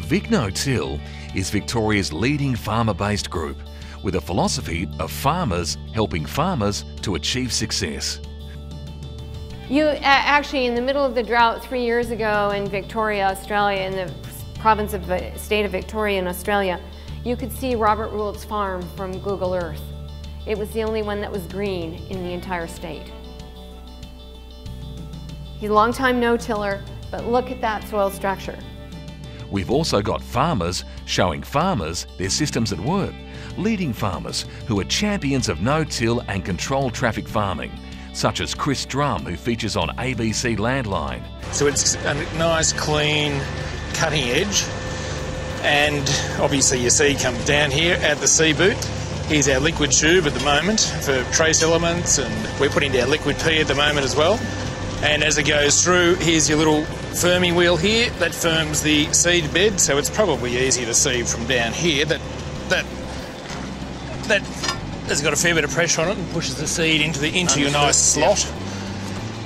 Vic No-Till is Victoria's leading farmer-based group with a philosophy of farmers helping farmers to achieve success. Actually, in the middle of the drought 3 years ago in Victoria, Australia, in the province of the state of Victoria in Australia, you could see Robert Roule's farm from Google Earth. It was the only one that was green in the entire state. He's a long-time no-tiller, but look at that soil structure. We've also got farmers showing farmers their systems at work, leading farmers who are champions of no-till and controlled traffic farming, such as Chris Drum, who features on ABC Landline. So it's a nice, clean, cutting edge, and obviously your seed comes down here at the seed boot. Here's our liquid tube at the moment for trace elements, and we're putting down liquid pea at the moment as well. And as it goes through, here's your little firming wheel here that firms the seed bed, so it's probably easier to see from down here that has got a fair bit of pressure on it and pushes the seed into your nice slot.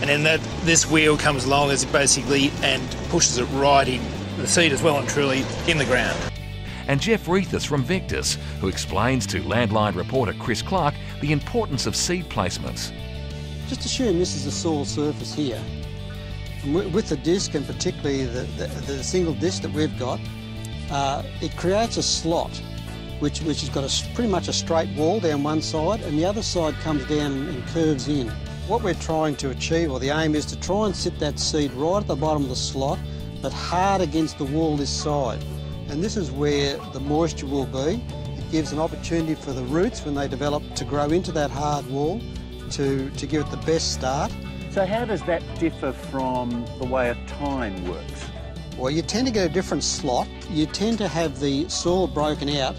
And then this wheel comes along as basically and pushes it right in the seed as well and truly in the ground. And Jeff Reithers from Vectus, who explains to Landline reporter Chris Clark the importance of seed placements. Just assume this is the soil surface here. And with the disc, and particularly the single disc that we've got, it creates a slot which has got pretty much a straight wall down one side, and the other side comes down and curves in. What we're trying to achieve, or the aim, is to try and sit that seed right at the bottom of the slot, but hard against the wall this side. And this is where the moisture will be. It gives an opportunity for the roots, when they develop, to grow into that hard wall, to give it the best start. So how does that differ from the way a tine works? Well, you tend to get a different slot. You tend to have the soil broken out,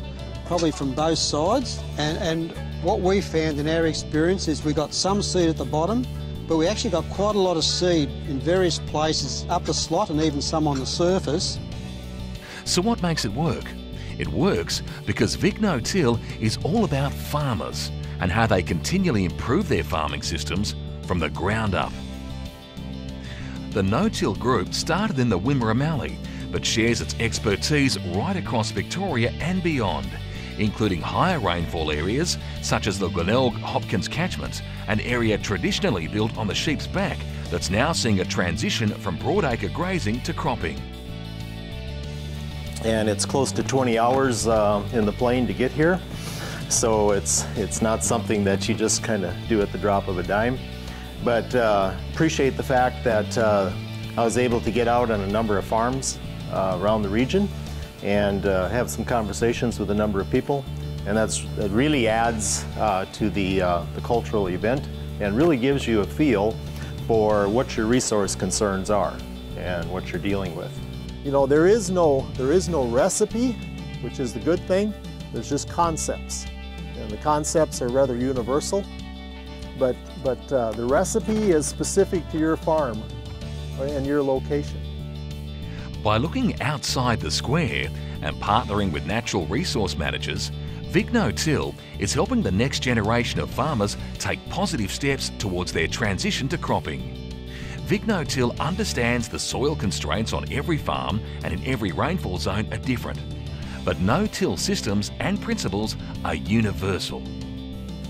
probably from both sides. And what we found in our experience is we got some seed at the bottom, but we actually got quite a lot of seed in various places up the slot and even some on the surface. So what makes it work? It works because Vic No-Till is all about farmers and how they continually improve their farming systems from the ground up. The No-Till group started in the Wimmera Mallee, but shares its expertise right across Victoria and beyond, including higher rainfall areas such as the Glenelg Hopkins catchment, an area traditionally built on the sheep's back that's now seeing a transition from broadacre grazing to cropping. And it's close to 20 hours in the plane to get here. So it's not something that you just kind of do at the drop of a dime. But appreciate the fact that I was able to get out on a number of farms around the region and have some conversations with a number of people. And that really adds to the cultural event and really gives you a feel for what your resource concerns are and what you're dealing with. You know, there is no recipe, which is the good thing. There's just concepts. And the concepts are rather universal, but the recipe is specific to your farm and your location. By looking outside the square and partnering with natural resource managers, Vic No-Till is helping the next generation of farmers take positive steps towards their transition to cropping. Vic No-Till understands the soil constraints on every farm and in every rainfall zone are different. But no-till systems and principles are universal.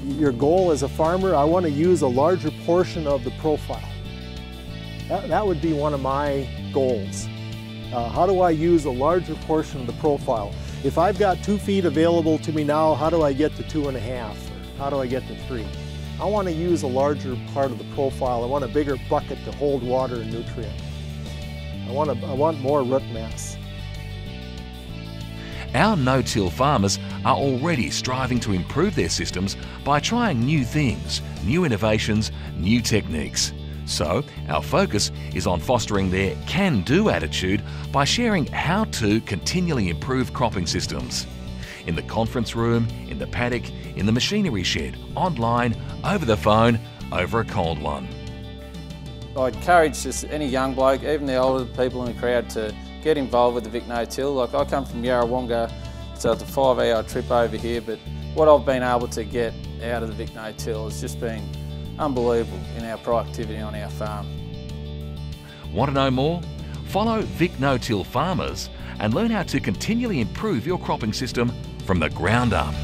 Your goal as a farmer, I want to use a larger portion of the profile. That would be one of my goals. How do I use a larger portion of the profile? If I've got 2 feet available to me now, how do I get to 2.5? Or how do I get to 3? I want to use a larger part of the profile. I want a bigger bucket to hold water and nutrient. I want more root mass. Our no-till farmers are already striving to improve their systems by trying new things, new innovations, new techniques. So our focus is on fostering their can-do attitude by sharing how to continually improve cropping systems. In the conference room, in the paddock, in the machinery shed, online, over the phone, over a cold one. I encourage just any young bloke, even the older people in the crowd, to get involved with the Vic No-Till. Like, I come from Yarrawonga, so it's a 5-hour trip over here, but what I've been able to get out of the Vic No-Till has just been unbelievable in our productivity on our farm. Want to know more? Follow Vic No-Till Farmers and learn how to continually improve your cropping system from the ground up.